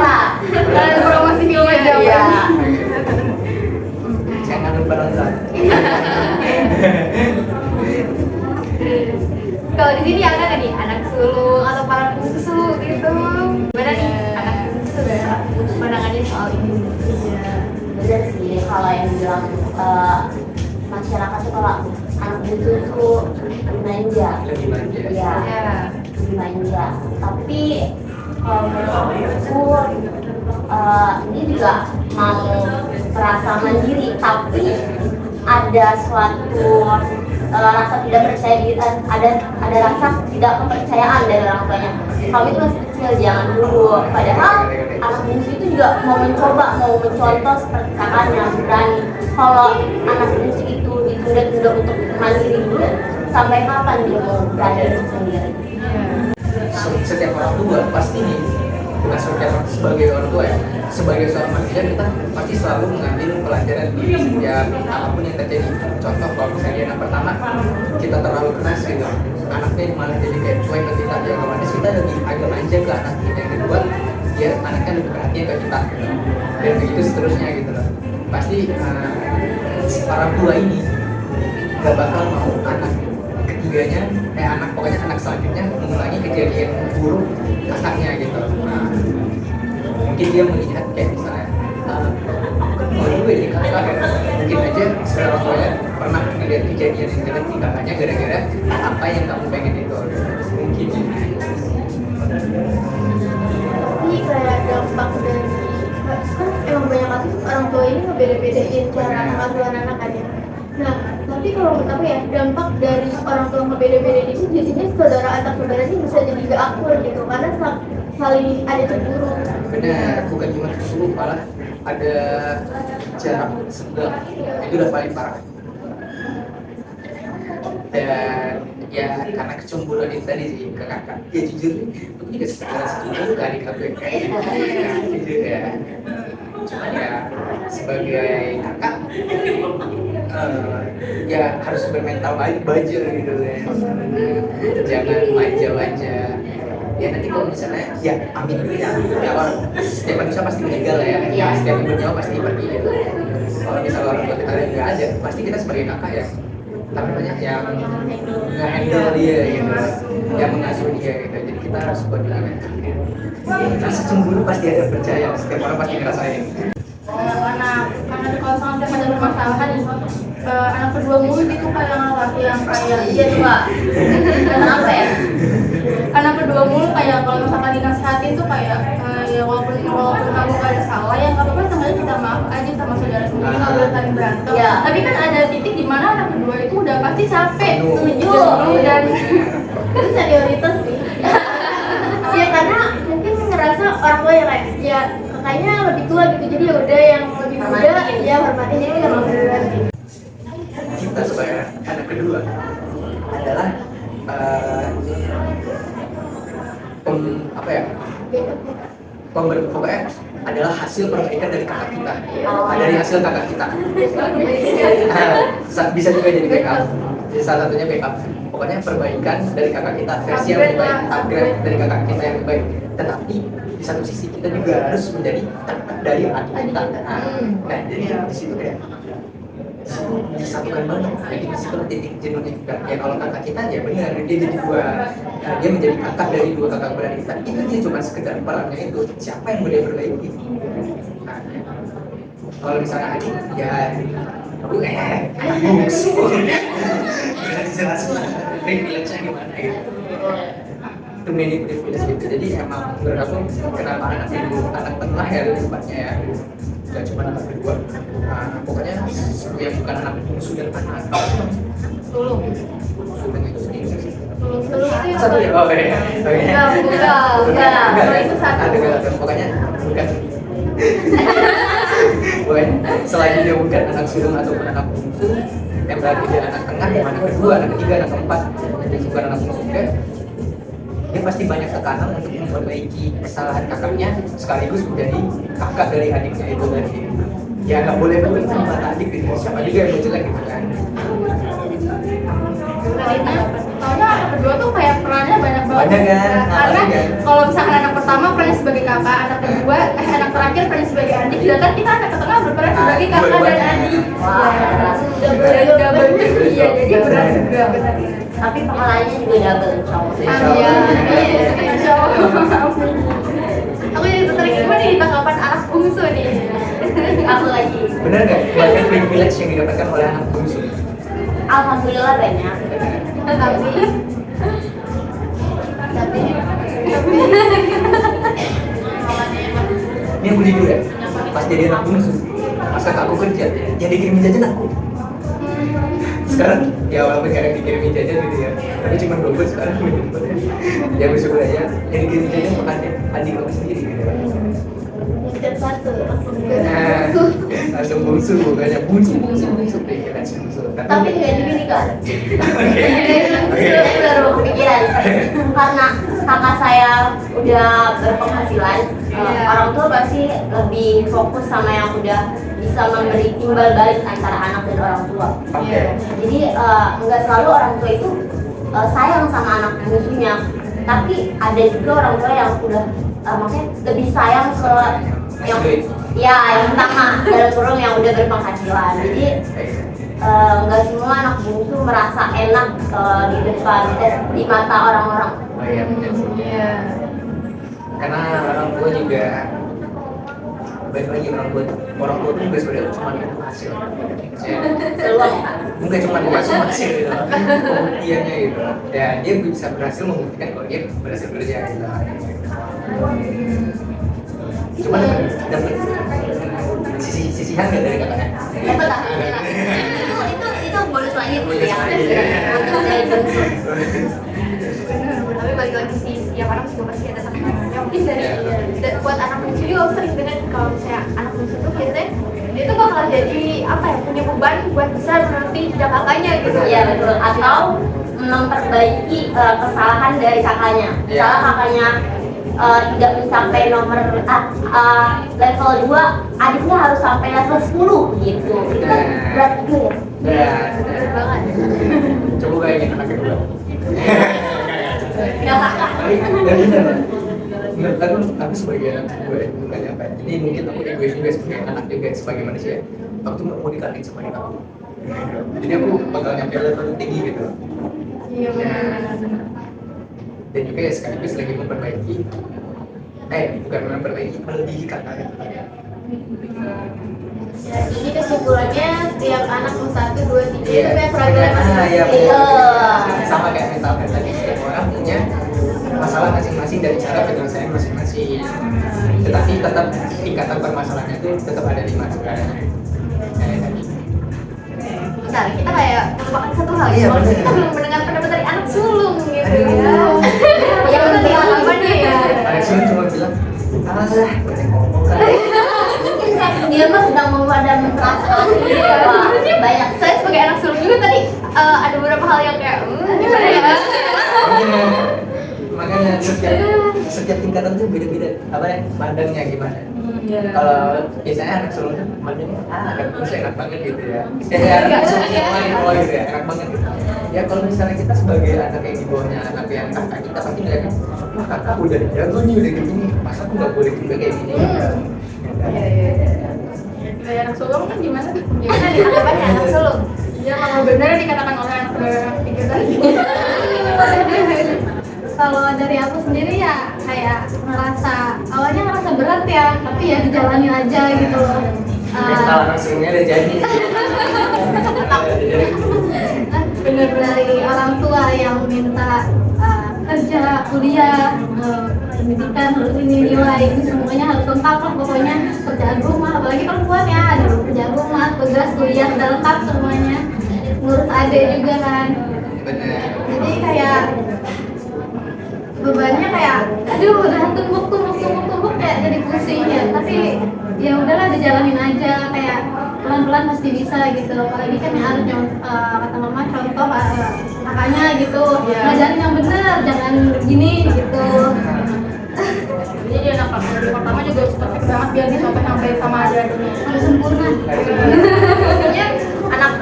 Ada promosi film aja. Iya. Jangan lupa nonton. Kalau di sini ada nggak nih anak sulung atau para bungsu gitu? Gimana nih anak bungsu ya? Pandangannya soal ini? Bener sih kalau yang bilang masyarakat tuh kalau anak bungsu tuh manja. Lebih manja. Iya. Ya. Lebih manja. Tapi kalau menurutku ini juga mau merasa mandiri, tapi ada suatu rasa tidak percaya diri, ada rasa tidak kepercayaan dari orang tuanya. Kamu itu masih kecil, jangan dulu. Padahal anak bungsu itu juga mau mencontoh seperti kakaknya, berani. Kalau anak bungsu itu ditunda-tunda untuk mandiri dulu, sampai kapan dia mau berani untuk sendiri? Setiap orang tua pasti nih, bukan sebagai orang tua ya, sebagai seorang manusia kita pasti selalu mengambil pelajaran di setiap apapun yang terjadi. Contoh kalau misalnya anak pertama kita terlalu keras gitu, anaknya malah jadi kayak cuek ke kita, ya otomatis kita lebih agak manja ke anak kita. Yang kedua, dia anaknya lebih perhatian ke kita gitu. Dan begitu seterusnya gitu loh. Pasti orang tua ini gak bakal mau anak ketiganya, pokoknya anak selanjutnya mengulangi kejadian buruk kakaknya gitu. Nah, mungkin dia melihat kayak misalnya kalau gue jadi kakak ya, mungkin aja seorang orang tuanya pernah melihat kejadian yang jelek di kakaknya gara-gara apa yang kamu pengen itu mungkin. Ini kayak dampak dari kan emang banyak kasus orang tua ini ngebeda-bedain cara pengasuhan anak kan ya. Nah, tapi kalau menurut aku ya dampak dari orang tua ngebeda-bedain itu jadinya saudara antar saudara ini bisa jadi gak akur gitu karena saling ada cemburu. Benar, bukan cuma cemburu, malah ada jarak sebelah, itu udah paling parah. Dan ya karena kecemburuan itu tadi sih ke kakak, ya jujur aku juga setuju ke adik aku ya, jujur ya. Cuman ya sebagai kakak ya harus bermental baja gitu ya, jangan manja-manja. Ya nanti kalau misalnya ya amin ya kalau setiap manusia pasti meninggal ya, setiap yang bernyawa pasti pergi gitu. Kalau misalnya orang tua kita nggak ada, pasti kita sebagai kakak ya tapi banyak yang nge-handle dia gitu, yang mengasuh dia gitu. Jadi kita harus kuat juga mental. Rasa cemburu pasti ada, percaya setiap orang pasti ngerasain. Anak kalau sampai pada permasalahan anak kedua mulu gitu kayak laki yang kayak Iya juga. Kenapa ya? anak kedua mulu kayak kalau misalkan dinasihatin tuh kayak ya walaupun kamu gak ada salah ya nggak apa-apa, sama kita maaf aja sama saudara sendiri, nggak boleh saling berantem. Iya. Tapi kan ada titik di mana anak kedua itu udah pasti capek, Setuju. dan Itu senioritas sih. ya karena mungkin ngerasa orang tua yang kayak ya kakaknya lebih tua gitu, jadi ya udah yang lebih muda Hormatin. ya hormatin, jadi nggak mau duluan. Kita sebagai anak kedua adalah apa ya, pokoknya adalah hasil perbaikan dari kakak kita, dari hasil kakak kita. Bisa juga jadi backup, jadi salah satunya backup. Pokoknya perbaikan dari kakak kita, versi yang lebih baik, upgrade dari kakak kita yang lebih baik. Tetapi di satu sisi kita juga harus menjadi kakak dari adik kita. Nah, jadi di situ kayak disatukan banget. Jadi di situ titik jenuhnya juga. Ya kalau kakak kita ya benar, dia jadi dua, dia menjadi kakak dari dua kakak beradik kita. Itu dia cuma sekedar perannya itu. Siapa yang boleh perbaiki? Nah, kalau misalnya adik, ya aku anak bungsu. Bisa dijelasin lah privilege-nya gimana gitu. Too many privilege gitu. Jadi emang menurut aku kenapa anak tengah ya lebih tepatnya ya. Gak cuma anak kedua, pokoknya ya bukan anak bungsu dan anak Sulung sulung itu sendiri sih. itu Satu ya, oh iya, enggak, kalau itu satu. pokoknya bukan. Pokoknya selain dia bukan anak sulung ataupun anak bungsu, yang berarti dia anak tengah, anak kedua, anak ketiga, anak keempat, dan bukan anak bungsu juga. Dia pasti banyak tekanan untuk memperbaiki kesalahan kakaknya sekaligus menjadi kakak dari adiknya itu tadi. Ya nggak boleh betul sama adik gitu. Siapa juga yang mau jelek gitu kan. Soalnya anak kedua tuh kayak perannya banyak banget. Banyak kan? Karena Banyak. kalau misalkan anak pertama perannya sebagai kakak, anak kedua, anak terakhir perannya sebagai adik, sedangkan kita anak tengah berperan sebagai kakak dan adik. Wah, Double, iya, jadi benar juga benar. tapi pahalanya juga double, insya Allah. Iya, insya Allah. Aku jadi tertarik gimana nih tanggapan anak bungsu nih. Aku lagi. Bener nggak? Banyak privilege yang didapatkan oleh anak bungsu. Alhamdulillah banyak. Tapi Ini aku jujur ya, pas jadi anak bungsu, pas kakak aku kerja, yang dikirimin jajan aku. Sekarang ya walaupun kadang dikirimin jajan gitu ya, tapi cuma GoFood sekarang ya bersyukur aja yang dikirimin jajan bukan adik aku sendiri gitu. dan satu Nah, langsung bungsu, bukannya bungsu privilege bungsu. Tapi nggak juga nih kan? Oke. Saya baru kepikiran karena kakak saya udah berpenghasilan, orang tua pasti lebih fokus sama yang udah bisa memberi timbal balik antara anak dan orang tua. Oke. Jadi nggak selalu orang tua itu sayang sama anak bungsunya, tapi ada juga orang tua yang udah maksudnya lebih sayang ke yang yang pertama dalam kurung yang udah berpenghasilan. Jadi nggak semua anak bungsu merasa enak di depan di mata orang-orang. Oh iya benar sih. Iya. Karena orang tua juga baik lagi orang tua tuh juga sebenarnya cuma hasil. Peluang ya. Mungkin cuma bukan hasil gitu, pembuktiannya gitu. Ya dia bisa berhasil membuktikan kalau dia berhasil kerja gitu. Cuma dapat sisihan nggak dari kakaknya? Dapat tak? Itu bonus lagi tuh Bonus ya. lagi. Dari bungsu. Tapi balik lagi sih, setiap anak juga pasti ada tantangannya. Mungkin buat anak bungsu juga aku sering dengar kalau misalnya anak bungsu tuh biasanya dia tuh bakal jadi apa ya, punya beban buat besar nanti tidak kakaknya gitu. Iya betul. Atau memperbaiki kesalahan dari kakaknya. Misalnya kakaknya tidak mencapai nomor level 2, adiknya harus sampai level 10 gitu. Itu kan berat juga ya. Berat. banget. Coba bayangin anak kedua. Nggak kakak. Menurut aku sebagai anak gue bukannya apa ya, ini mungkin aku egois juga sebagai anak juga sebagai manusia. Aku tuh mau dikaliin sama adik aku, jadi aku bakal nyampe level tinggi gitu. Iya benar. dan juga ya sekaligus lagi memperbaiki bukan memperbaiki, melebihi kata itu. Jadi kesimpulannya setiap anak 1, 2, 3 itu Iya. kayak programnya Iya, masing-masing. benar. Sama kayak mental health tadi, setiap orang punya masalah masing-masing dan cara penyelesaian masing-masing. Tetapi tetap ikatan permasalahannya itu tetap ada di masing-masing. Bentar, kita kayak melupakan satu hal. Iya, Soalnya benar. kita belum mendengar pendapat dari anak sulung gitu ya. Aduh. Yang penting jawabannya ya. Alexun cuma bilang, alah, banyak ngomong kan. Dia mah sedang memadami perasaan dia, Pak. Banyak Saya sebagai anak sulung juga tadi ada beberapa hal yang kayak gimana ya? Makanya setiap tingkatan tuh beda-beda pandangnya gimana. Kalau biasanya anak sulung tuh mandangnya anak bungsu enak banget gitu ya. Anak sulung yang lain gitu ya, enak banget gitu. Ya kalau misalnya kita sebagai anak yang di bawahnya anak yang kakak kita pasti ngeliatnya, wah kakak udah jago nih, udah kayak gini, masa aku nggak boleh juga kayak gini. Kayak anak sulung kan gimana tuh? Gimana nih tanggapannya anak sulung? Ya kalau benar dikatakan oleh anak tiga tadi. Kalau dari aku sendiri ya kayak awalnya ngerasa berat ya, tapi ya dijalanin aja gitu loh. Mental anak sulungnya udah jadi. Bener dari orang tua yang minta kerja, kuliah, pendidikan, harus ini nilai, ini semuanya harus lengkap lah pokoknya. Kerjaan rumah, apalagi perempuan ya, ada kerjaan rumah, tugas, kuliah, udah lengkap semuanya. Ngurus adik juga kan. Bener. Jadi kayak bebannya kayak aduh udah tumpuk kayak jadi pusing ya, tapi ya udahlah dijalanin aja, kayak pelan-pelan pasti bisa gitu. Apalagi kan yang harus kata mama contoh kakaknya gitu, ngajarin yang bener, jangan gini gitu. Jadi dia anak pertama juga harus perfect banget biar dicontoh sampai sama adik-adiknya, harus sempurna. Tentunya anak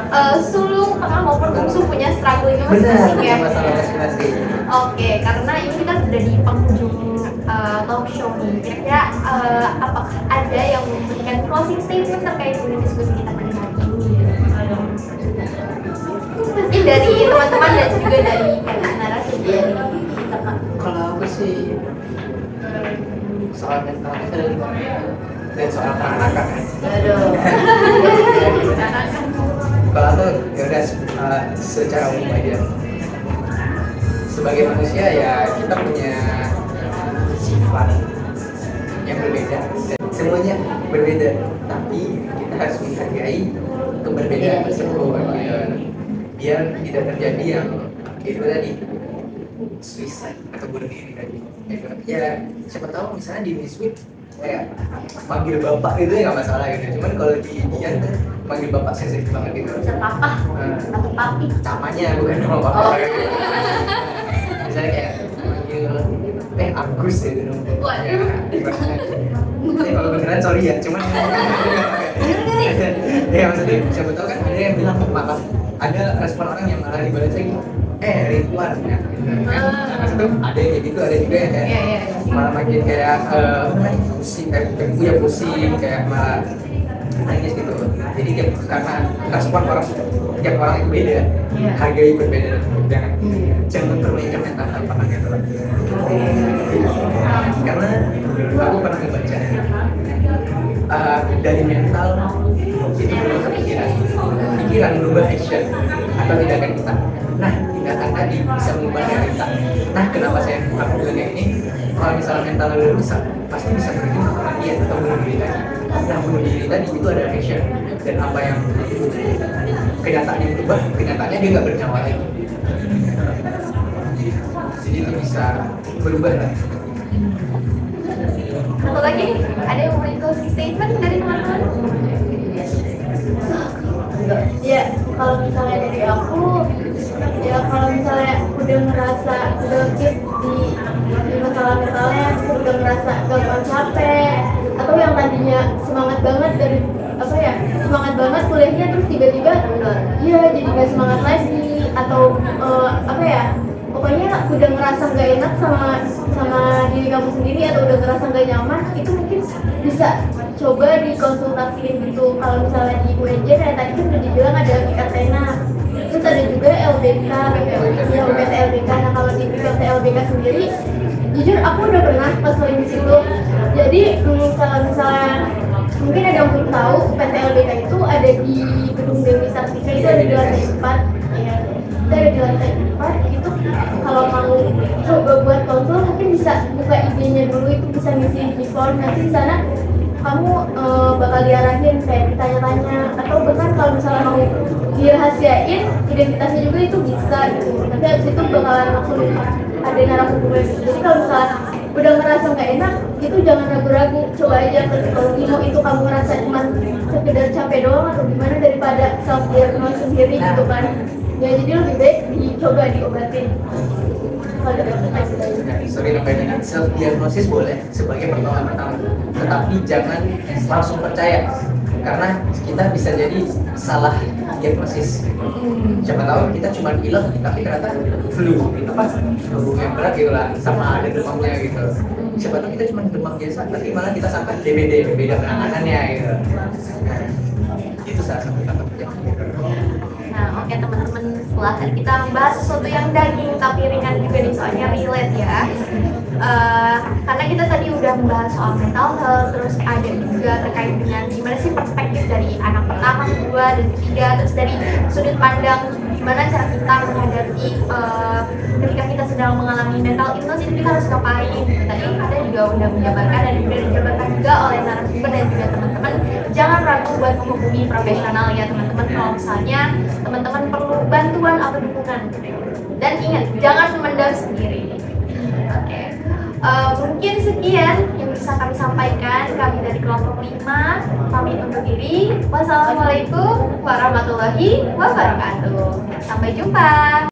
sulung maupun bungsu punya struggling Bener, masing-masing ya. masalah masing-masing. Oke, karena ini kita sudah di penghujung talk show nih. Kira-kira apakah ada yang memberikan closing statement terkait dengan diskusi kita pada hari ini? Mungkin dari teman-teman dan juga dari narasi dari kita, Kak. Kalau aku sih soal mental itu ada gimana dan soal peranakan. Aduh. Kalau aku ya udah secara umum aja. Sebagai manusia ya kita punya sifat yang berbeda dan semuanya berbeda, tapi kita harus menghargai keberbedaan tersebut gitu. Biar tidak terjadi yang itu tadi suicide atau bunuh diri tadi. Ya siapa tahu misalnya di Miswit kayak manggil bapak itu ya nggak masalah gitu, cuman kalau di Dian kan manggil bapak sensitif banget gitu. Bisa papa atau papi. Namanya bukan nama bapak. Oh. Misalnya kayak manggil Agus gitu dong. Waduh. Ya kalau beneran sorry ya, cuman ya maksudnya siapa tahu kan ada yang bilang malah ada respon orang yang malah dibalasnya gitu, Ridwan ya gitu kan. Nah, maksudnya ada yang kayak gitu, ada juga yang kayak Iya. malah makin kayak pusing, kayak pusing, kayak malah nangis gitu. Jadi kayak karena respon orang tiap orang itu beda, hargai berbeda, jangan terlalu mental pernah gitu lah. Karena aku pernah membaca dari mental itu belum pikiran berubah action atau tindakan kita. Nah, tindakan tadi bisa mengubah realita. Nah, kenapa saya bilang kayak ini? Kalau misalnya mental udah rusak, pasti bisa berujung ke kematian atau bunuh diri tadi. Nah, bunuh diri tadi itu ada action, dan apa yang kenyataannya berubah, kenyataannya dia nggak bernyawa lagi. Jadi itu bisa berubah lah. Satu lagi nih, ada yang mau closing statement dari teman-teman? Ya, kalau misalnya dari aku, ya kalau misalnya udah ngerasa udah fit di masalah-masalahnya, udah ngerasa gampang capek, atau yang tadinya semangat banget dari semangat banget kuliahnya terus tiba-tiba ya jadi nggak semangat lagi, atau pokoknya udah ngerasa nggak enak sama diri kamu sendiri, atau udah ngerasa nggak nyaman, itu mungkin bisa coba dikonsultasiin gitu. Kalau misalnya di UNJ kayak tadi kan udah dibilang ada Kak Tena, itu Terus ada juga LBK, ya UKT LBK. Nah kalau di UKT LBK sendiri, jujur aku udah pernah pas di situ. Jadi kalau misalnya mungkin ada yang belum tahu, UKT LBK itu ada di gedung Dewi Sartika, itu ada di lantai 4. Ya, itu ada di lantai 4. Itu kalau mau coba buat konsul mungkin bisa buka IG-nya dulu, itu bisa ngisi di form, nanti di sana kamu bakal diarahin kayak ditanya-tanya, atau bahkan kalau misalnya mau dirahasiain identitasnya juga itu bisa gitu. Nanti abis itu bakalan langsung ada narasumber gitu. Jadi kalau misalnya udah ngerasa nggak enak, itu jangan ragu-ragu, coba aja ke psikologi. Mau itu kamu ngerasa cuma sekedar capek doang atau gimana, daripada self diagnosis sendiri gitu kan. Ya jadi lebih baik dicoba diobatin. Sorry namanya, self diagnosis boleh sebagai pertolongan pertama, tetapi jangan langsung percaya, karena kita bisa jadi salah diagnosis. Siapa tahu kita cuma pilek tapi ternyata flu gitu kan, flu yang berat gitu lah, sama ada demamnya gitu. Siapa tahu kita cuma demam biasa tapi malah kita sangka DBD, beda penanganannya gitu. Nah, itu salah satu takutnya. Nah, oke teman-teman, setelah tadi kita membahas sesuatu yang daging tapi ringan juga nih, soalnya relate ya. Karena kita tadi udah membahas soal mental health, terus ada juga terkait dengan gimana sih perspektif dari anak pertama, kedua, dan ketiga, terus dari sudut pandang gimana cara kita menghadapi ketika kita sedang mengalami mental illness itu kita harus ngapain. Tadi kita juga udah menjabarkan dan udah dijabarkan juga oleh narasumber dan juga teman-teman. Jangan ragu buat menghubungi profesional ya teman-teman kalau misalnya teman-teman perlu bantuan atau dukungan. Dan ingat, jangan memendam sendiri. Oke. Mungkin sekian yang bisa kami sampaikan. Kami dari kelompok 5 pamit undur diri. Wassalamualaikum warahmatullahi wabarakatuh. Sampai jumpa.